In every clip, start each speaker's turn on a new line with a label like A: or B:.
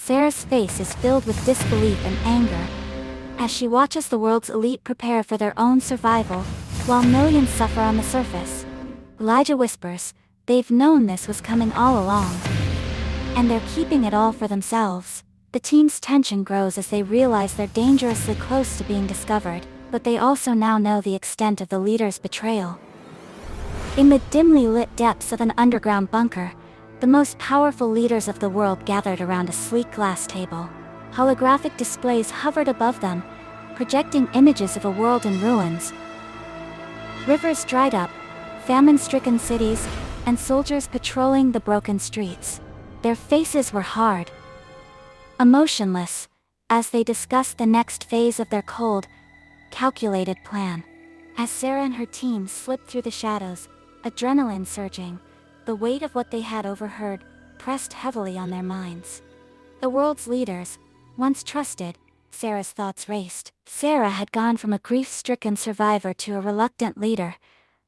A: Sarah's face is filled with disbelief and anger as she watches the world's elite prepare for their own survival, while millions suffer on the surface. Elijah whispers, "They've known this was coming all along. And they're keeping it all for themselves." The team's tension grows as they realize they're dangerously close to being discovered, but they also now know the extent of the leader's betrayal. In the dimly lit depths of an underground bunker, the most powerful leaders of the world gathered around a sleek glass table. Holographic displays hovered above them, projecting images of a world in ruins. Rivers dried up, famine-stricken cities, and soldiers patrolling the broken streets. Their faces were hard, emotionless, as they discussed the next phase of their cold, calculated plan. As Sarah and her team slipped through the shadows, adrenaline surging, the weight of what they had overheard pressed heavily on their minds. The world's leaders, once trusted, Sarah's thoughts raced. Sarah had gone from a grief-stricken survivor to a reluctant leader,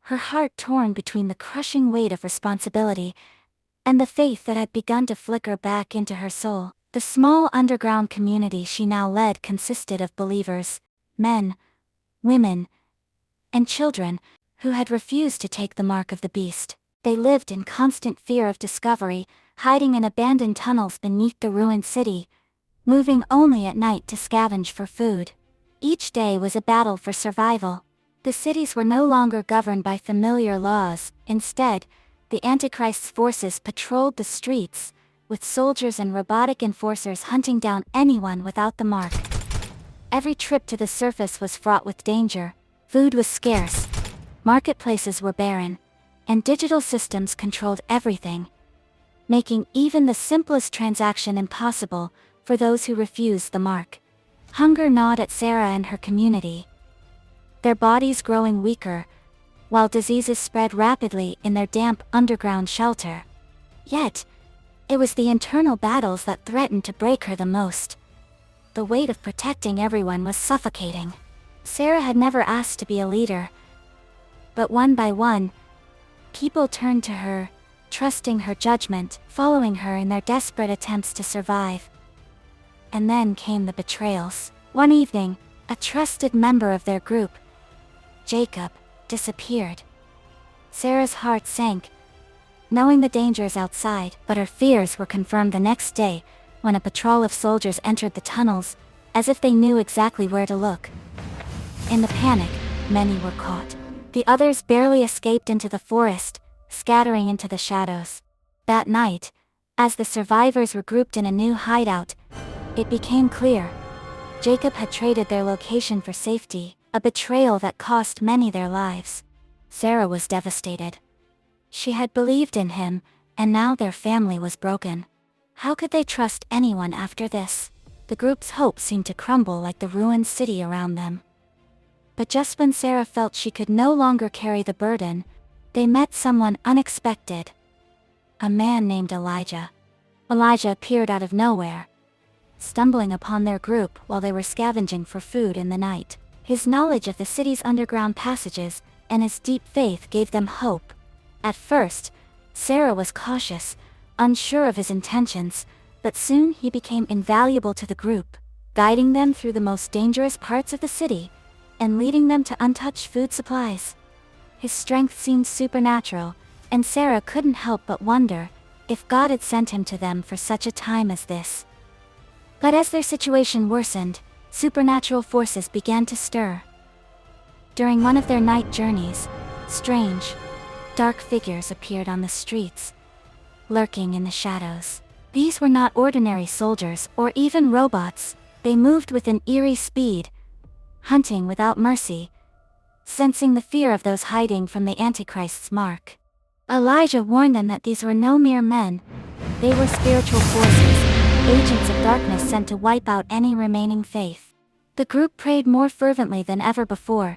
A: her heart torn between the crushing weight of responsibility and the faith that had begun to flicker back into her soul. The small underground community she now led consisted of believers, men, women, and children, who had refused to take the mark of the beast. They lived in constant fear of discovery, hiding in abandoned tunnels beneath the ruined city, moving only at night to scavenge for food. Each day was a battle for survival. The cities were no longer governed by familiar laws. Instead, the Antichrist's forces patrolled the streets, with soldiers and robotic enforcers hunting down anyone without the mark. Every trip to the surface was fraught with danger. Food was scarce, marketplaces were barren, and digital systems controlled everything, making even the simplest transaction impossible for those who refused the mark. Hunger gnawed at Sarah and her community, their bodies growing weaker, while diseases spread rapidly in their damp underground shelter. Yet, it was the internal battles that threatened to break her the most. The weight of protecting everyone was suffocating. Sarah had never asked to be a leader, but one by one, people turned to her, trusting her judgment, following her in their desperate attempts to survive. And then came the betrayals. One evening, a trusted member of their group, Jacob, disappeared. Sarah's heart sank, knowing the dangers outside, but her fears were confirmed the next day, when a patrol of soldiers entered the tunnels, as if they knew exactly where to look. In the panic, many were caught. The others barely escaped into the forest, scattering into the shadows. That night, as the survivors were grouped in a new hideout, it became clear. Jacob had traded their location for safety, a betrayal that cost many their lives. Sarah was devastated. She had believed in him, and now their family was broken. How could they trust anyone after this? The group's hope seemed to crumble like the ruined city around them. But just when Sarah felt she could no longer carry the burden, they met someone unexpected. A man named Elijah. Elijah appeared out of nowhere, stumbling upon their group while they were scavenging for food in the night. His knowledge of the city's underground passages and his deep faith gave them hope. At first, Sarah was cautious, unsure of his intentions, but soon he became invaluable to the group, guiding them through the most dangerous parts of the city, and leading them to untouched food supplies. His strength seemed supernatural, and Sarah couldn't help but wonder if God had sent him to them for such a time as this. But as their situation worsened, supernatural forces began to stir. During one of their night journeys, strange, dark figures appeared on the streets, lurking in the shadows. These were not ordinary soldiers or even robots. They moved with an eerie speed, hunting without mercy, sensing the fear of those hiding from the Antichrist's mark. Elijah warned them that these were no mere men. They were spiritual forces, agents of darkness sent to wipe out any remaining faith. The group prayed more fervently than ever before,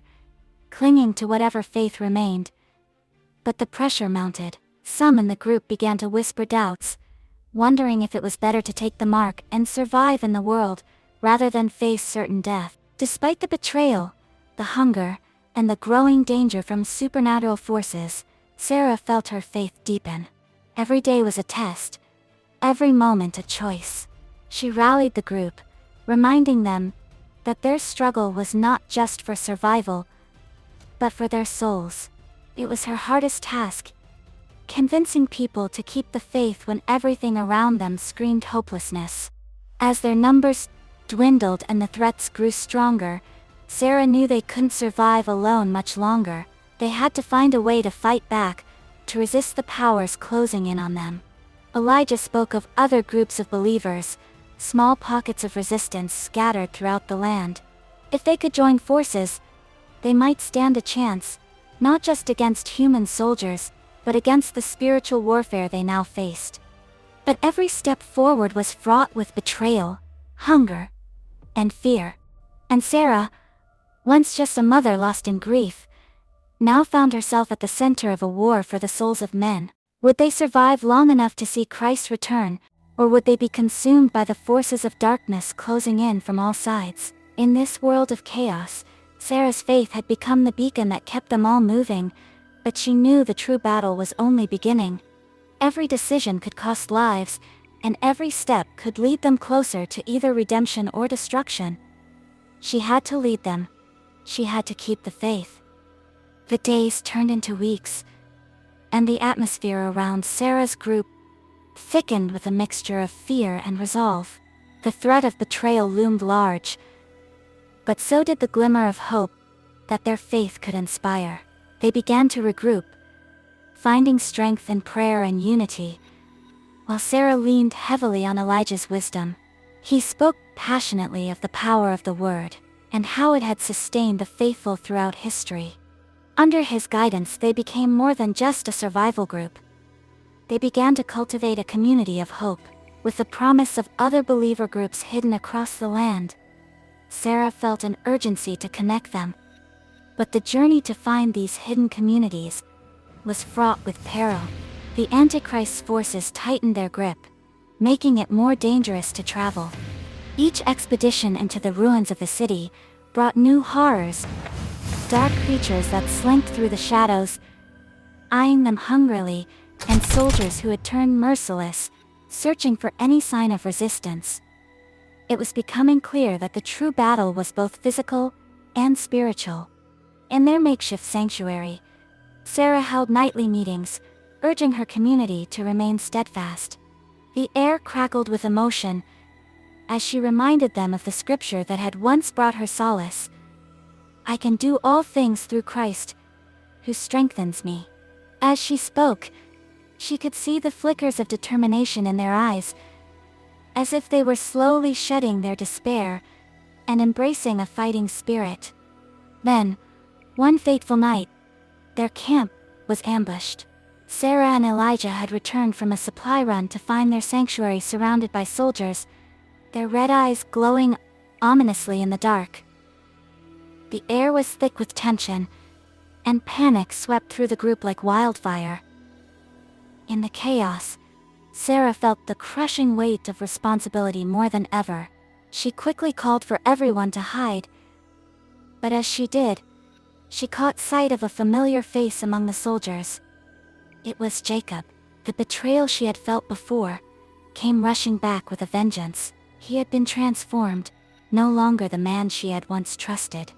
A: clinging to whatever faith remained. But the pressure mounted. Some in the group began to whisper doubts, wondering if it was better to take the mark and survive in the world, rather than face certain death. Despite the betrayal, the hunger, and the growing danger from supernatural forces, Sarah felt her faith deepen. Every day was a test, every moment a choice. She rallied the group, reminding them that their struggle was not just for survival, but for their souls. It was her hardest task, convincing people to keep the faith when everything around them screamed hopelessness. As their numbers dwindled and the threats grew stronger, Sarah knew they couldn't survive alone much longer. They had to find a way to fight back, to resist the powers closing in on them. Elijah spoke of other groups of believers, small pockets of resistance scattered throughout the land. If they could join forces, they might stand a chance, not just against human soldiers, but against the spiritual warfare they now faced. But every step forward was fraught with betrayal, hunger, and fear. And Sarah, once just a mother lost in grief, now found herself at the center of a war for the souls of men. Would they survive long enough to see Christ return, or would they be consumed by the forces of darkness closing in from all sides? In this world of chaos, Sarah's faith had become the beacon that kept them all moving, but she knew the true battle was only beginning. Every decision could cost lives, and every step could lead them closer to either redemption or destruction. She had to lead them. She had to keep the faith. The days turned into weeks, and the atmosphere around Sarah's group thickened with a mixture of fear and resolve. The threat of betrayal loomed large, but so did the glimmer of hope that their faith could inspire. They began to regroup, finding strength in prayer and unity, while Sarah leaned heavily on Elijah's wisdom. He spoke passionately of the power of the Word, and how it had sustained the faithful throughout history. Under his guidance, they became more than just a survival group. They began to cultivate a community of hope, with the promise of other believer groups hidden across the land. Sarah felt an urgency to connect them. But the journey to find these hidden communities was fraught with peril. The Antichrist's forces tightened their grip, making it more dangerous to travel. Each expedition into the ruins of the city brought new horrors, dark creatures that slinked through the shadows, eyeing them hungrily, and soldiers who had turned merciless, searching for any sign of resistance. It was becoming clear that the true battle was both physical and spiritual. In their makeshift sanctuary, Sarah held nightly meetings, urging her community to remain steadfast. The air crackled with emotion as she reminded them of the scripture that had once brought her solace: "I can do all things through Christ, who strengthens me." As she spoke, she could see the flickers of determination in their eyes, as if they were slowly shedding their despair and embracing a fighting spirit. Then, one fateful night, their camp was ambushed. Sarah and Elijah had returned from a supply run to find their sanctuary surrounded by soldiers, their red eyes glowing ominously in the dark. The air was thick with tension, and panic swept through the group like wildfire. In the chaos, Sarah felt the crushing weight of responsibility more than ever. She quickly called for everyone to hide, but as she did, she caught sight of a familiar face among the soldiers. It was Jacob. The betrayal she had felt before came rushing back with a vengeance. He had been transformed, no longer the man she had once trusted.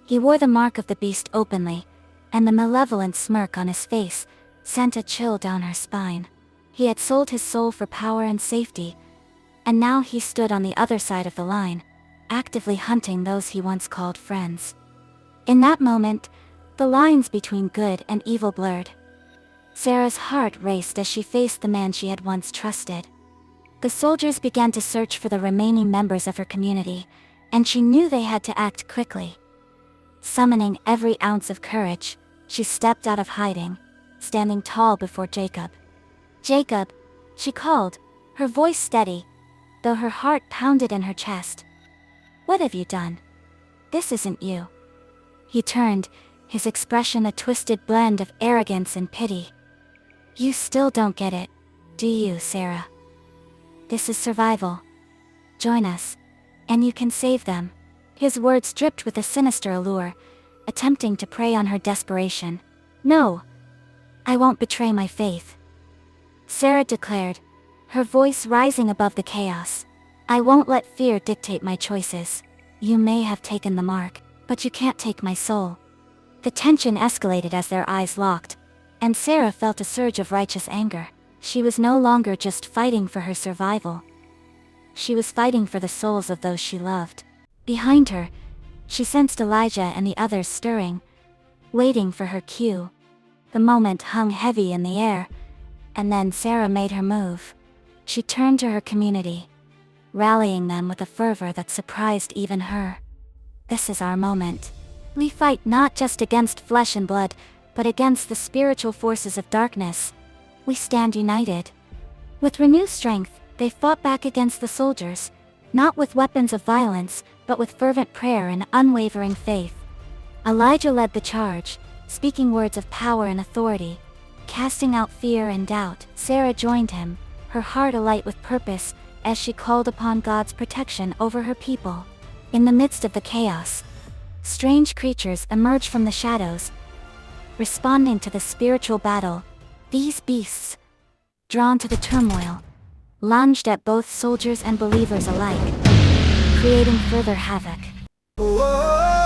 A: He wore the mark of the beast openly, and the malevolent smirk on his face sent a chill down her spine. He had sold his soul for power and safety, and now he stood on the other side of the line, actively hunting those he once called friends. In that moment, the lines between good and evil blurred. Sarah's heart raced as she faced the man she had once trusted. The soldiers began to search for the remaining members of her community, and she knew they had to act quickly. Summoning every ounce of courage, she stepped out of hiding, standing tall before Jacob. "Jacob," she called, her voice steady, though her heart pounded in her chest. "What have you done? This isn't you." He turned, his expression a twisted blend of arrogance and pity. "You still don't get it, do you, Sarah? This is survival. Join us, and you can save them." His words dripped with a sinister allure, attempting to prey on her desperation. "No, I won't betray my faith," Sarah declared, her voice rising above the chaos. I won't let fear dictate my choices. You may have taken the mark, but you can't take my soul. The tension escalated as their eyes locked, and Sarah felt a surge of righteous anger. She was no longer just fighting for her survival. She was fighting for the souls of those she loved. Behind her, she sensed Elijah and the others stirring, waiting for her cue. The moment hung heavy in the air, and then Sarah made her move. She turned to her community, rallying them with a fervor that surprised even her. This is our moment. We fight not just against flesh and blood, but against the spiritual forces of darkness. We stand united. With renewed strength, they fought back against the soldiers, not with weapons of violence, but with fervent prayer and unwavering faith. Elijah led the charge, speaking words of power and authority, casting out fear and doubt. Sarah joined him, her heart alight with purpose, as she called upon God's protection over her people. In the midst of the chaos, strange creatures emerged from the shadows, responding to the spiritual battle. These beasts, drawn to the turmoil, lunged at both soldiers and believers alike, creating further havoc.
B: Whoa.